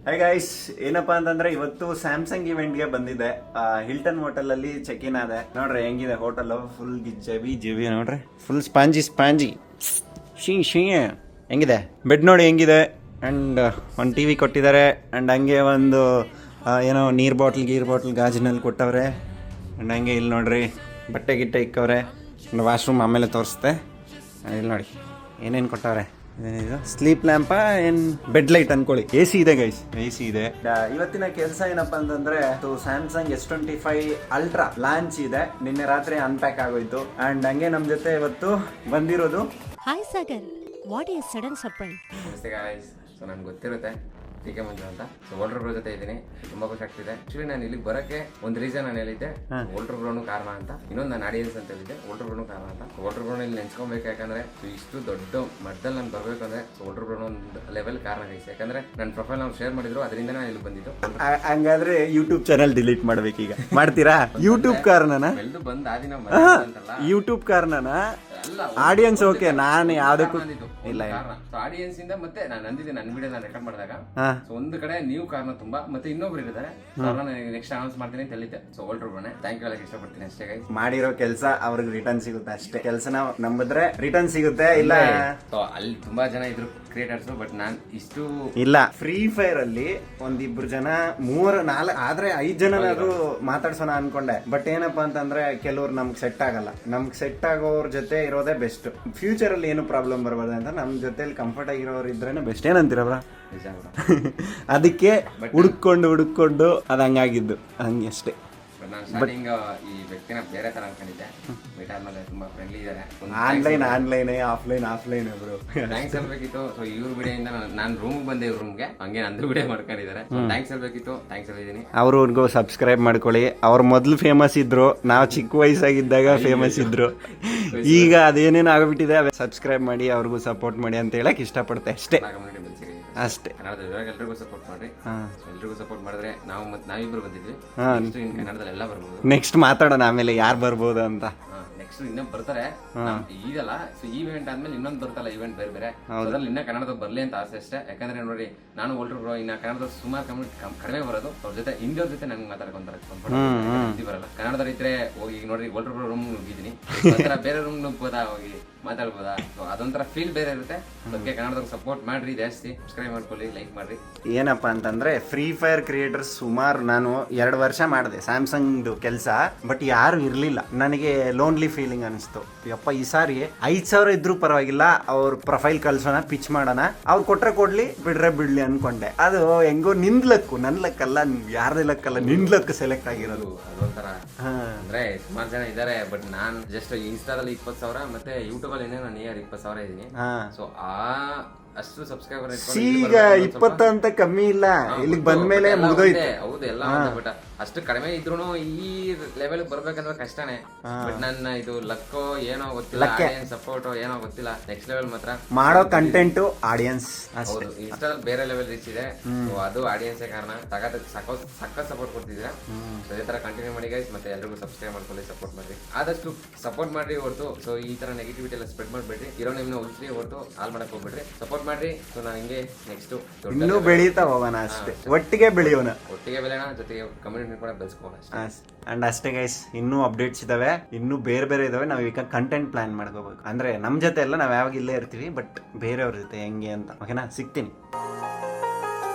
Hi guys, ಏನಪ್ಪಾ ಅಂತಂದ್ರೆ ಇವತ್ತು ಸ್ಯಾಮ್ಸಂಗ್ ಇವೆಂಟ್ಗೆ ಬಂದಿದೆ. ಹಿಲ್ಟನ್ ಹೋಟೆಲ್ ಅಲ್ಲಿ ಚೆಕ್ ಇನ್ ಆದೆ. ನೋಡ್ರಿ ಹೆಂಗಿದೆ ಹೋಟೆಲ್, ಫುಲ್ ಜಿವಿ ನೋಡ್ರಿ, ಫುಲ್ ಸ್ಪಾಂಜಿ ಶೀ ಹೆಂಗಿದೆ. ಬೆಡ್ ನೋಡಿ ಹೆಂಗಿದೆ. ಅಂಡ್ ಒಂದು ಟಿವಿ ಕೊಟ್ಟಿದ್ದಾರೆ. ಅಂಡ್ ಹಂಗೆ ಒಂದು ಏನೋ ನೀರ್ ಬಾಟ್ಲ್ ಗಾಜಿನಲ್ಲಿ ಕೊಟ್ಟವ್ರೆ. ಅಂಡ್ ಹಂಗೆ ಇಲ್ಲಿ ನೋಡ್ರಿ ಬಟ್ಟೆ ಗಿಟ್ಟೆ ಇಕ್ಕವ್ರೆ. ವಾಶ್ರೂಮ್ ಆಮೇಲೆ ತೋರಿಸ್ತೆ. ಇಲ್ಲಿ ನೋಡಿ ಏನೇನು ಕೊಟ್ಟವ್ರೆ. ಇದು ಸ್ಲೀಪ್ ಲ್ಯಾಂಪ ಏನ್ ಬೆಡ್ ಲೈಟ್ ಅನ್ಕೊಳ್ಳಿ. AC ಇದೆ ಗೈಸ್, AC ಇದೆ. ಇವತ್ತಿನ ಕೆಲಸ ಏನಪ್ಪಾ ಅಂತಂದ್ರೆ ಸ್ಯಾಮ್ಸಂಗ್ S25 ಅಲ್ಟ್ರಾ ಲಾಂಚ್ ಇದೆ. ನಿನ್ನೆ ರಾತ್ರಿ ಅನ್ಪ್ಯಾಕ್ ಆಗೋಯ್ತು. ಅಂಡ್ ಹಂಗೆ ನಮ್ ಜೊತೆ ಇವತ್ತು ಬಂದಿರೋದು hi Sagar, what is sudden surprise? ನಮಸ್ತೆ ಗಾಯ್ಸ್. ಸೊ ನನ್ಗೆ ಗೊತ್ತಿರುತ್ತೆ ಟಿಕೆ ಮಂಜು ಅಂತ. ಸೊ ಓಲ್ಡರ್ ಬ್ರೋ ಜೊತೆ ಇದ್ದೀನಿ, ತುಂಬಾ ಖುಷಿ ಆಗ್ತಿದೆ. ಆಕ್ಚುಲಿ ನಾನು ಇಲ್ಲಿಗೆ ಬರೋಕ್ಕೆ ಒಂದು ರೀಸನ್ ನಾನು ಹೇಳಿದ್ದೆ, ಓಲ್ಡರ್ ಬ್ರೋನು ಕಾರಣ ಅಂತ. ಇನ್ನೊಂದು ನಾನು ಆಡಿಯನ್ಸ್ ಅಂತ ಹೇಳಿದ್ದೆ, ಓಲ್ಡರ್ ಬ್ರೋನು ಕಾರಣ ಅಂತ. ಓಲ್ಡರ್ ಬ್ರೋನ ಇಲ್ಲಿ ನೆನ್ಸ್ಕೊಬೇಕು. ಯಾಕಂದ್ರೆ ಇಷ್ಟು ದೊಡ್ಡ ಮಟ್ಟದಲ್ಲಿ ನಾನು ಬರ್ಬೇಕಂದ್ರೆ ಓಲ್ಡರ್ ಬ್ರೋನ ಒಂದು ಲೆವೆಲ್ ಕಾರಣ ಗೈಸ್. ಯಾಕಂದ್ರೆ ನನ್ನ ಪ್ರೊಫೈಲ್ ನಾವು ಶೇರ್ ಮಾಡಿದ್ರು, ಅದರಿಂದ ನಾನು ಇಲ್ಲಿ ಬಂದಿದ್ದು. ಹಂಗಾದ್ರೆ ಯೂಟ್ಯೂಬ್ ಚಾನಲ್ ಡಿಲೀಟ್ ಮಾಡ್ಬೇಕೀಗ. ಮಾಡ್ತೀರಾ? ಯೂಟ್ಯೂಬ್ ಕಾರಣನ ಬೆಳೆದು ಬಂದ ಆದಿನ ಅಂತಲ್ಲ, ಯೂಟ್ಯೂಬ್ ಕಾರಣನ ಆಡಿಯನ್ಸ್. ಓಕೆ, ನಾನು ಯಾವ್ದಕ್ಕೂ ಇಲ್ಲ. ಆಡಿಯನ್ಸ್ ಇಂದ ಮತ್ತೆ ನಾನು ಅಂದಿದ್ದೆ ನನ್ನ ವಿಡಿಯೋ ನಾನು ರೆಕಾರ್ಡ್ ಮಾಡಿದಾಗ. ಸೊ ಒಂದು ಕಡೆ ನೀವು ಕಾರಣ ತುಂಬಾ, ಮತ್ತೆ ಇನ್ನೊಬ್ರು ಇದ್ದಾರೆ, ನೆಕ್ಸ್ಟ್ ಅನೌನ್ಸ್ ಮಾಡ್ತೀನಿ ಅಂತ ಹೇಳಿದ್ದೆ. ಸೊ ಓಲ್ಡರ್ ಬ್ರೋನೆ ಥ್ಯಾಂಕ್ ಯು ಹೇಳಕ್ ಇಷ್ಟಪಡ್ತೀನಿ ಅಷ್ಟೇ ಗೈಸ್. ಮಾಡಿರೋ ಕೆಲಸ ಅವ್ರಿಗೆ ರಿಟರ್ನ್ ಸಿಗುತ್ತೆ ಅಷ್ಟೇ. ಕೆಲಸನ ನಂಬಿದ್ರೆ ರಿಟರ್ನ್ ಸಿಗುತ್ತೆ. ಇಲ್ಲ ಅಲ್ಲಿ ತುಂಬಾ ಜನ ಇದ್ರು ಕ್ರಿಯೇಟರ್ಸ್, ಬಟ್ ನಾನು ಇಷ್ಟು ಇಲ್ಲ. ಫ್ರೀ ಫೈರ್ ಅಲ್ಲಿ ಒಂದಿಬ್ರು ಜನ 3-4 ಆದ್ರೆ 5 ಜನನಾದ್ರು ಮಾತಾಡ್ಸೋಣ ಅನ್ಕೊಂಡೆ. ಬಟ್ ಏನಪ್ಪಾ ಅಂತಂದ್ರೆ ಕೆಲವ್ರು ನಮ್ಗೆ ಸೆಟ್ ಆಗಲ್ಲ. ನಮ್ಗೆ ಸೆಟ್ ಆಗೋರ್ ಜೊತೆ ಇರೋದೇ ಬೆಸ್ಟ್. ಫ್ಯೂಚರ್ ಅಲ್ಲಿ ಏನು ಪ್ರಾಬ್ಲಮ್ ಬರಬಾರ್ದು ಅಂತ ನಮ್ ಜೊತೆಲಿ ಕಂಫರ್ಟ್ ಆಗಿರೋರು ಇದ್ರೇನೆ ಬೆಸ್ಟ್. ಏನಂತೀರವ್ರ? ಅದಕ್ಕೆ ಹುಡುಕೊಂಡು ಅದ್ ಹಂಗಾಗಿದ್ದು ಹಂಗೆ ಅಷ್ಟೇ. ನಾನು ಸ್ಟಾರ್ಟಿಂಗ್ ಈ ವ್ಯಕ್ತಿನ ಬೇರೆ ತರ ಅನ್ಕೊಂಡಿದ್ದೆ. ಮೀಟ್ ಆದ್ಮೇಲೆ ತುಂಬಾ ಫ್ರೆಂಡ್ಲಿ ಇದಾರೆ. Online offline bro. ಥ್ಯಾಂಕ್ಸ್ ಹೇಳ್ಬೇಕಿತ್ತು. ಸೊ ಇವ್ರ ವಿಡಿಯೋಯಿಂದ ನಾನು ರೂಮ್ ಬಂದೆ, ಇವ್ರ ರೂಮ್ಗೆ ಹಂಗೆ ನಂದು ವಿಡಿಯೋ ಮಾಡ್ಕೊಂಡಿದ್ದಾರೆ. ಥ್ಯಾಂಕ್ಸ್ ಹೇಳ್ಬೇಕಿತ್ತು, ಥ್ಯಾಂಕ್ಸ್ ಹೇಳಿದೀನಿ. ಅವ್ರಿಗೂ ಸಬ್ಸ್ಕ್ರೈಬ್ ಮಾಡ್ಕೊಳ್ಳಿ. ಅವ್ರು ಮೊದ್ಲು ಫೇಮಸ್ ಇದ್ರು, ನಾವು ಚಿಕ್ಕ ವಯಸ್ಸಾಗಿದ್ದಾಗ ಫೇಮಸ್ ಇದ್ರು. ಈಗ ಅದೇನೇನು ಆಗ್ಬಿಟ್ಟಿದೆ, ಸಬ್ಸ್ಕ್ರೈಬ್ ಮಾಡಿ, ಅವ್ರಿಗೂ ಸಪೋರ್ಟ್ ಮಾಡಿ ಅಂತ ಹೇಳಕ್ ಇಷ್ಟಪಡ್ತೆ ಅಷ್ಟೇ. ಅಷ್ಟೇ. ಕನ್ನಡದಲ್ಲಿ ಎಲ್ರಿಗೂ ಸಪೋರ್ಟ್ ಮಾಡ್ರಿ. ಎಲ್ರಿಗೂ ಸಪೋರ್ಟ್ ಮಾಡಿದ್ರೆ ನಾವಿಬ್ರು ಬಂದಿದ್ವಿ. ಕನ್ನಡದಲ್ಲಿ ಎಲ್ಲ ಬರ್ಬೋದು. ನೆಕ್ಸ್ಟ್ ಮಾತಾಡೋಣ ಆಮೇಲೆ ಯಾರು ಬರ್ಬೋದು ಅಂತ. ನೆಕ್ಸ್ಟ್ ಇನ್ನೊಂದು ಬರ್ತಾರೆ ಇದಲ್ಲ. ಸೊ ಈ ಇವೆಂಟ್ ಆದ್ಮೇಲೆ ಇನ್ನೊಂದು ಬರ್ತಲ್ಲ ಇವೆಂಟ್ ಬೇರೆ ಅದ್ರಲ್ಲಿ ಇನ್ನ ಕನ್ನಡದಲ್ಲಿ ಬರ್ಲಿ ಅಂತ ಆಸೆ ಅಷ್ಟೇ. ಯಾಕಂದ್ರೆ ನೋಡಿ ನಾನು ಓಲ್ಡರ್ ಬ್ರೋ ಇನ್ನ ಕನ್ನಡದ ಸುಮಾರು ಕಡಿಮೆ ಬರೋದು. ಅವ್ರ ಜೊತೆ ಹಿಂದಿಯವ್ರ ಜೊತೆ ನಂಗೆ ಮಾತಾಡ್ಕೊಂತಾರೆ. ಹಿಂದಿ ಬರಲ್ಲ. ಕನ್ನಡದಲ್ಲಿ ಇದ್ರೆ ಹೋಗಿ ನೋಡ್ರಿ ಓಲ್ಡರ್ ಬ್ರೋ ರೂಮ್ ನುಗ್ಗಿದ್ದೀನಿ, ಬೇರೆ ರೂಮ್ ನುಗ್ಬೋದಾ, ಹೋಗಿ ಮಾತಾಡ್ಬೋದಾ. ಅದೊಂಥರ ಫೀಲ್ ಬೇರೆ ಇರುತ್ತೆ. ಅದಕ್ಕೆ ಕನ್ನಡದಾಗ ಸಪೋರ್ಟ್ ಮಾಡ್ರಿ, ಜಾಸ್ತಿ ಸಬ್ಸ್ಕ್ರೈಬ್ ಮಾಡ್ಕೊಳ್ಳಿ, ಲೈಕ್ ಮಾಡ್ರಿ. ಏನಪ್ಪಾ ಅಂತಂದ್ರೆ ಫ್ರೀ ಫೈರ್ ಕ್ರಿಯೇಟರ್ಸ್ ಸುಮಾರು ನಾನು 2 ವರ್ಷ ಮಾಡಿದೆ ಸ್ಯಾಮ್ಸಂಗ್ ಕೆಲಸ. ಬಟ್ ಯಾರು ಇರ್ಲಿಲ್ಲ. ನನಗೆ ಲೋನ್ಲಿ ಫೀಲಿಂಗ್ ಅನಿಸ್ತು. ಯಪ್ಪ ಈ ಸಾರಿ 5,000 ಇದ್ರೂ ಪರವಾಗಿಲ್ಲ, ಅವ್ರ ಪ್ರೊಫೈಲ್ ಕಳ್ಸೋಣ, ಪಿಚ್ ಮಾಡೋಣ, ಅವ್ರು ಕೊಟ್ರೆ ಕೊಡ್ಲಿ, ಬಿಡ್ರೆ ಬಿಡ್ಲಿ ಅನ್ಕೊಂಡೆ. ಅದು ಹೆಂಗೋ ನಿಂದ್ ಲಕ್ಕು, ನನ್ ಲಕ್ಕಲ್ಲ, ಯಾರ್ದೇ ಲಕ್ಕಲ್ಲ, ನಿಂದ್ ಲಕ್ ಸೆಲೆಕ್ಟ್ ಆಗಿರೋದು. ಅದೊಂಥರ ಅಂದ್ರೆ ಸುಮಾರು ಜನ ಇದಾರೆ. ಬಟ್ ನಾನ್ ಜಸ್ಟ್ ಇನ್ಸ್ಟಾದಲ್ಲಿ 20,000 ಮತ್ತೆ ಯೂಟ್ಯೂಬ್ ಅಲ್ಲಿ ನಾನು 20,000 ಇದೀನಿ. ಸೊ ಅಷ್ಟು ಸಬ್ಸ್ಕ್ರೈಬರ್ ಈಗ 20 ಅಂತ ಕಮ್ಮಿ ಇಲ್ಲ. ಇಲ್ಲಿಗೆ ಬಂದ್ಮೇಲೆ ಮುಗ್ದೋಯ್ತು. ಹೌದು ಎಲ್ಲ. ಬಟ್ ಅಷ್ಟು ಕಡಿಮೆ ಇದ್ರು ಈ ಲೆವೆಲ್ ಬರ್ಬೇಕಂದ್ರೆ ಕಷ್ಟನೇ. ಬಟ್ ನನ್ನ ಇದು ಲಕ್ಕೋ ಏನೋ ಗೊತ್ತಿಲ್ಲ, ಸಪೋರ್ಟ್ ಏನೋ ಗೊತ್ತಿಲ್ಲ. ನೆಕ್ಸ್ಟ್ ಲೆವೆಲ್ ಮಾತ್ರ ಮಾಡೋ ಕಂಟೆಂಟ್ ಆಡಿಯನ್ಸ್. ಹೌದು, ಇನ್ಸ್ಟಾದಲ್ಲಿ ಬೇರೆ ಲೆವೆಲ್ ರೀಚ್ ಇದೆ. ಅದು ಆಡಿಯನ್ಸೇ ಕಾರಣ. ಸಖತ್ ಸಪೋರ್ಟ್ ಕೊಡ್ತಿದ್ದೀರಾ. ಅದೇ ತರ ಕಂಟಿನ್ಯೂ ಮಾಡಿ ಗೈಸ್. ಮತ್ತೆ ಎಲ್ರಿಗೂ ಸಬ್ಸ್ಕ್ರೈಬ್ ಮಾಡ್ಕೊಳ್ಳಿ, ಸಪೋರ್ಟ್ ಮಾಡ್ರಿ, ಆದಷ್ಟು ಸಪೋರ್ಟ್ ಮಾಡ್ರಿ ಹೊರತು. ಸೊ ಈ ತರ ನೆಗೆಟಿವಿಟಿ ಎಲ್ಲ ಸ್ಪ್ರೆಡ್ ಮಾಡ್ಬೇಡ್ರಿ. ಇರೋ ನಿಮ್ನ ಉಳಿಸ್ರಿ ಹೊರತು ಹಾಲ್ ಮಾಡಕ್ ಹೋಗ್ಬೇಡ್ರಿ. ಸಪೋರ್ಟ್ ಮಾಡ್ರಿ. ಸೊ ನಾನು ಹಿಂಗೆ ನೆಕ್ಸ್ಟ್ ಇನ್ನೂ ಬೆಳೀತಾ ಹೋಗೋಣ ಅಷ್ಟೇ. ಒಟ್ಟಿಗೆ ಬೆಳೆಯೋಣ, ಜೊತೆಗೆ ಕಮ್ಯುನಿಟಿ ಕೂಡ ಬೆಳೆಸ್ಕೋಣ ಅಂಡ್ ಅಷ್ಟೇ ಗೈಸ್. ಇನ್ನೂ ಅಪ್ಡೇಟ್ಸ್ ಇದಾವೆ, ಇನ್ನೂ ಬೇರೆ ಇದಾವೆ. ನಾವು ಈಗ ಕಂಟೆಂಟ್ ಪ್ಲಾನ್ ಮಾಡ್ಕೋಬೇಕು. ಅಂದ್ರೆ ನಮ್ ಜೊತೆ ಎಲ್ಲ ನಾವ್ ಯಾವಾಗ ಇಲ್ಲೇ ಇರ್ತೀವಿ, ಬಟ್ ಬೇರೆಯವ್ರ ಜೊತೆ ಹೆಂಗೆ ಅಂತ. ಓಕೆನಾ? ಸಿಗ್ತೀನಿ.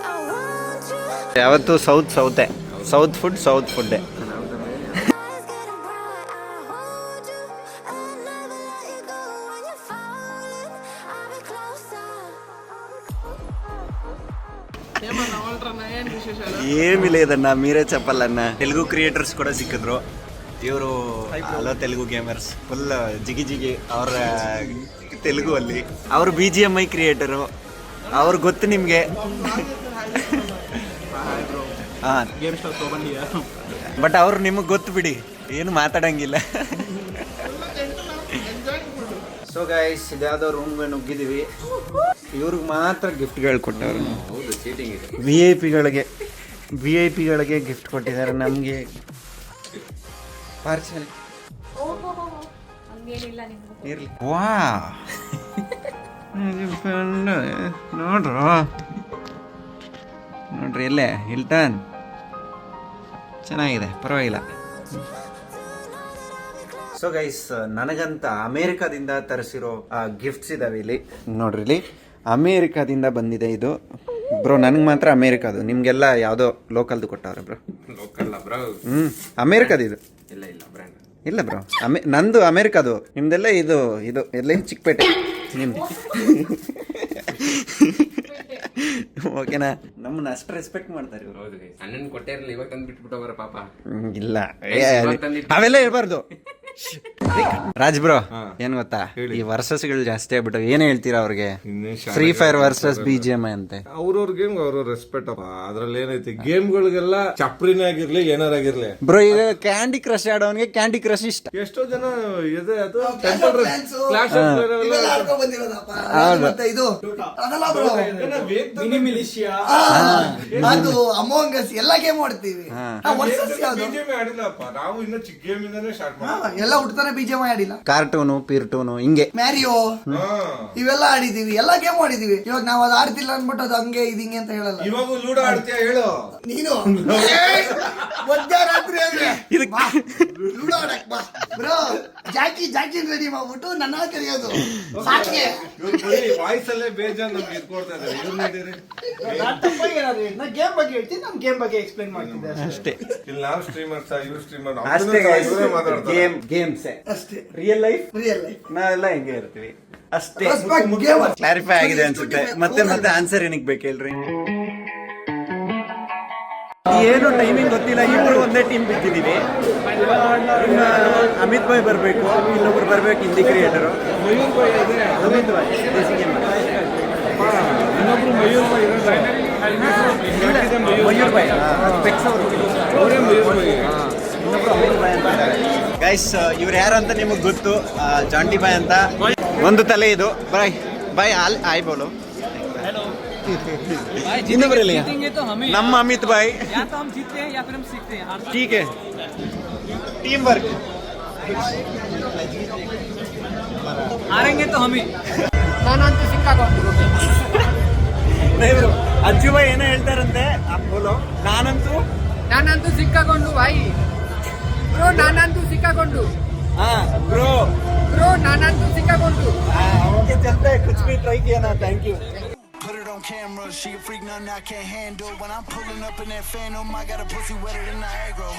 ಯಾವತ್ತು ಸೌತ್ ಫುಡ್. ಏನಿಲ್ಲ, ಇದನ್ನ ಮೀರೇ ಚಪ್ಪಲನ್ನ ತೆಲುಗು ಕ್ರಿಯೇಟರ್ಸ್ ಕೂಡ ಸಿಕ್ಕಿದ್ರು. ಇವರು ಹಲೋ ತೆಲುಗು ಗೇಮರ್ಸ್, ಫುಲ್ ಜಿಗಿ ಅವ್ರ ತೆಲುಗು ಅಲ್ಲಿ. ಅವರು BGMI ಕ್ರಿಯೇಟರು. ಅವ್ರು ಗೊತ್ತು ನಿಮ್ಗೆ. ಬಟ್ ಅವ್ರು ನಿಮಗೆ ಗೊತ್ತು ಬಿಡಿ, ಏನು ಮಾತಾಡಂಗಿಲ್ಲ. ಸೊ ಗೈಸ್, ಇದ್ಯಾವುದೋ ರೂಮ್ಗೆ ನುಗ್ಗಿದೀವಿ. ಇವ್ರಿಗೆ ಮಾತ್ರ ಗಿಫ್ಟ್ಗಳು ಕೊಟ್ಟವ್ರು. VIP ಗಳಿಗೆ ಗಿಫ್ಟ್ ಕೊಟ್ಟಿದ್ದಾರೆ. ನಮಗೆ ಪಾರ್ಸಲ್ ಇರ್ಲಿ. ವಾ ನೋಡ್ರ ನೋಡ್ರಿ ಎಲ್ಲೇ ಹಿಲ್ಟನ್ ಚೆನ್ನಾಗಿದೆ, ಪರವಾಗಿಲ್ಲ. ಸೊ ಗೈಸ್, ನನಗಂತ ಅಮೇರಿಕಾದಿಂದ ತರಿಸಿರೋ ಗಿಫ್ಟ್ಸ್ ಇದಾವೆ ಇಲ್ಲಿ ನೋಡ್ರಿ. ಇಲ್ಲಿ ಅಮೇರಿಕಾದಿಂದ ಬಂದಿದೆ ಇದು ಬ್ರೋ. ನನಗೆ ಮಾತ್ರ ಅಮೇರಿಕಾದು, ನಿಮ್ಗೆಲ್ಲ ಯಾವುದೋ ಲೋಕಲ್ದು ಕೊಟ್ಟವ್ರೆ ಬ್ರೋ. Local bro. ಅಮೇರಿಕಾದು ಇದು. ಇಲ್ಲ ಇಲ್ಲ ಬ್ರ್ಯಾಂಡ್ ಇಲ್ಲ ಬ್ರೋ, ನಂದು ಅಮೇರಿಕಾದು, ನಿಮ್ದೆಲ್ಲ ಇದು ಇದು ಎಲ್ಲಿ ಚಿಕ್ಕಪೇಟೆ ನಿಮ್ದು. ಓಕೆನಾ? ನಮ್ಮನ್ನ ಅಷ್ಟು ರೆಸ್ಪೆಕ್ಟ್ ಮಾಡ್ತಾರೆ ಇವರು. ಹೌದು ಅಣ್ಣನ್ ಕೊಟ್ಟೇ ಇರಲಿಲ್ಲ, ಇವಾಗ ತಂದು ಬಿಟ್ಬಿಟ್ಟು ಹೋಗ್ರ ಪಾಪ. ಇಲ್ಲ ಅವೆಲ್ಲ ಇರಬಾರ್ದು. ರಾಜ್ ಬ್ರೋ, ಏನ್ ಗೊತ್ತಾ, ಈ ವರ್ಸಸ್ಗಳು ಜಾಸ್ತಿ ಆಗ್ಬಿಟ್ಟವು. ಏನ್ ಹೇಳ್ತೀರಾ ಅವ್ರಿಗೆ? ಫ್ರೀ ಫೈರ್ ವರ್ಸಸ್ BGMI ಅಂತೆ. ಅವ್ರವ್ರ ಗೇಮ್ ಅವ್ರವ್ರ ರೆಸ್ಪೆಕ್ಟ್ ಅಪ್ಪ. ಅದ್ರಲ್ಲಿ ಏನೈತಿ, ಗೇಮ್ಗಳಿಗೆಲ್ಲ ಚಪ್ರಿನೇ ಆಗಿರ್ಲಿ ಏನಾರಾಗಿರ್ಲಿ ಬ್ರೋ, ಈಗ ಕ್ಯಾಂಡಿ ಕ್ರಶ್ ಆಡೋನ್ಗೆ ಕ್ಯಾಂಡಿ ಕ್ರಶ್ ಇಷ್ಟ. ಎಷ್ಟೋ ಜನ ಇದೆ ಅದು ಟೆಂಪಲ್ ಕ್ಲಾಶ್ ಅದು ಅಮೋಂಗ್ ಅಸ್ ಎಲ್ಲ ಗೇಮ್ ಆಡ್ತೀವಿ. ಆಡಿಲ್ಲಪ್ಪ ನಾವು, ಇನ್ನು ಚಿಕ್ಕ ಗೇಮ್ ಇಂದಾನೆ ಸ್ಟಾರ್ಟ್ ಮಾಡಿ ಎಲ್ಲ ಹುಡ್ತಾನೆ BGMI ಆಡಿಲ್ಲ. ಕಾರ್ಟೂನು ಪಿರ್ಟೂನು ಹಿಂಗೆ ಮ್ಯಾರಿಯೋ ಇವೆಲ್ಲ ಆಡಿದೀವಿ, ಎಲ್ಲ ಗೇಮ್ ಆಡಿದೀವಿ. ಇವಾಗ ನಾವ್ ಅದು ಆಡ್ತಿಲ್ಲ ಅನ್ಬಿಟ್ಟು ಅದು ಹಂಗೆ ಇದು ಹಿಂಗೆ ಅಂತ ಹೇಳಲ್ಲ. ಇವಾಗ ಲೂಡೋ ಆಡ್ತೀಯ ಹೇಳು ನೀನು ಮಧ್ಯರಾತ್ರಿ ಲೂಡೋ ಆಡಕ್ ಬಾ ಬ್ರೋ. ಜಾಕಿ ರೆಡಿ ಮಾಡ್ಬಿಟ್ಟು ನನ್ನ ಕರೆಯೋದು ಸಾಕಿಗೆ. ವಾಯ್ಸ್ ಅಲ್ಲೇ ಬೇಜಾನ್ ನಮ್ಗೆ ಇದ್ಕೊಡ್ತಾ ಇದ್ದಾರೆ. ಗೇಮ್ ಬಗ್ಗೆ ಹೇಳ್ತೀನಿ, ನಮ್ ಗೇಮ್ ಬಗ್ಗೆ ಎಕ್ಸ್ಪ್ಲೈನ್ ಮಾಡ್ತಿದ್ದೆ ಅಷ್ಟೇ. ಇಲ್ಲಿ ನಾವು ಸ್ಟ್ರೀಮರ್ಸ್, ಇವ್ರು ಸ್ಟ್ರೀಮರ್, ಅಷ್ಟೇ ಮಾತಾಡ್ತಾರೆ. ಗೇಮ್ಸ್ ಅಷ್ಟೇ. ರಿಯಲ್ ಲೈಫ್ ನಾವೆಲ್ಲ ಹೆಂಗೆ ಇರ್ತೀವಿ ಅಷ್ಟೇ. ಕ್ಲಾರಿಫೈ ಆಗಿದೆ ಅನ್ಸುತ್ತೆ. ಮತ್ತೆ ಆನ್ಸರ್ ಏನಕ್ಕೆ ಬೇಕು ಹೇಳ್ರಿ? ಏನು ಟೈಮಿಂಗ್ ಗೊತ್ತಿಲ್ಲ, ಇಬ್ರು ಒಂದೇ ಟೀಮ್ ಬಿಟ್ಟಿದೀವಿ. ಅಮಿತ್ ಭಾಯ್ ಬರ್ಬೇಕು, ಇನ್ನೊಬ್ರು ಬರ್ಬೇಕು, ಹಿಂದಿ ಕ್ರಿಯೇಟರು. ಅಮಿತ್ ಭಾಯ್ ಮಯೂರ್ ಭಾಯ್ ಸ್ಪೆಕ್ಸ್ ಅವರು. ಗೈಸ್, ಇವ್ರು ಯಾರು ಅಂತ ನಿಮಗೆ ಗೊತ್ತು, ಜಾಂಟಿ ಬಾಯ್ ಅಂತ. ಒಂದು ತಲೆ ಇದು ಬಾಯ್ ಬಾಯ್ ಆಯ್ ಬೋಲು. ಇನ್ನೊಬ್ಬರಲ್ಲಿ ನಮ್ಮ ಅಮಿತ್ ಭಾಯ್. ठीक है, टीम वर्क. हारेंगे तो हम ही. ನಾನಂತೂ ಸಿಕ್ಕಾಕೊಂಡು ಅಜ್ಜು ಭಾಯ್ ಏನೋ ಹೇಳ್ತಾರಂತೆ, ಬೋಲೋ. ನಾನಂತೂ ಸಿಕ್ಕಾಕೊಂಡು ಬಾಯಿ ಬ್ರೋ. ನಾನಂತೂ ಸಿಕ್ಕಾಕೊಂಡು ಬ್ರೋ ನಾನಂತೂ ಸಿಕ್ಕಾಕೊಂಡು. ಓಕೆ, ಚलते हैं, कुछ भी ट्राई किया ना. Thank you. Put it on camera, she a freak, nothing I can't handle. When I'm pulling up in that Phantom, I got a pussy wetter than Niagara.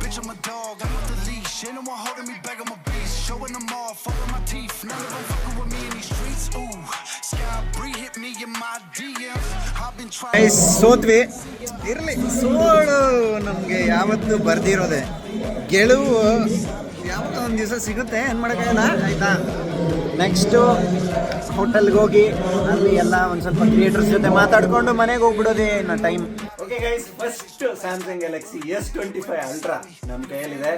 Bitch, I'm a dog, I'm with the leash. Ain't no one holding me back, I'm a beast. Showing them off, fucking my teeth. None of them fucking with me in these streets. Ooh, Sky Bree hit me in my DMs. I've been trying. ಸೋತ್ವಿ, ಇರ್ಲಿ. ಸೋಳು ನಮ್ಗೆ ಯಾವತ್ತು ಬರ್ದಿರೋದೆ. ಗೆಲುವು ಯಾವತ್ತೋ ಒಂದು ದಿವಸ ಸಿಗುತ್ತೆ, ಏನು ಮಾಡೋಕ್ಕಾಗಲ್ಲ. ಆಯ್ತಾ, ನೆಕ್ಸ್ಟು ಹೋಟೆಲ್ಗೆ ಹೋಗಿ ಅಲ್ಲಿ ಎಲ್ಲ ಒಂದು ಸ್ವಲ್ಪ ಕ್ರಿಯೇಟರ್ಸ್ ಜೊತೆ ಮಾತಾಡ್ಕೊಂಡು ಮನೆಗೆ ಹೋಗ್ಬಿಡೋದೇ ಇನ್ನು time. Okay guys, first Samsung Galaxy S25 ultra ನಮ್ಮ ಕೈಯಲ್ಲಿದೆ.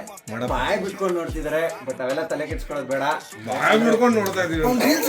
ಬಾಯ್ ಬಿಟ್ಕೊಂಡು ನೋಡ್ತಿದ್ದಾರೆ, ಬಟ್ ಅವೆಲ್ಲ ತಲೆ ಕೆಡ್ಸ್ಕೊಳ್ಳೋದು ಬೇಡ. ಬಾಯ್ ಬಿಡ್ಕೊಂಡು ನೋಡ್ತಾ ಇದೀವಿ. ರೀಲ್ಸ್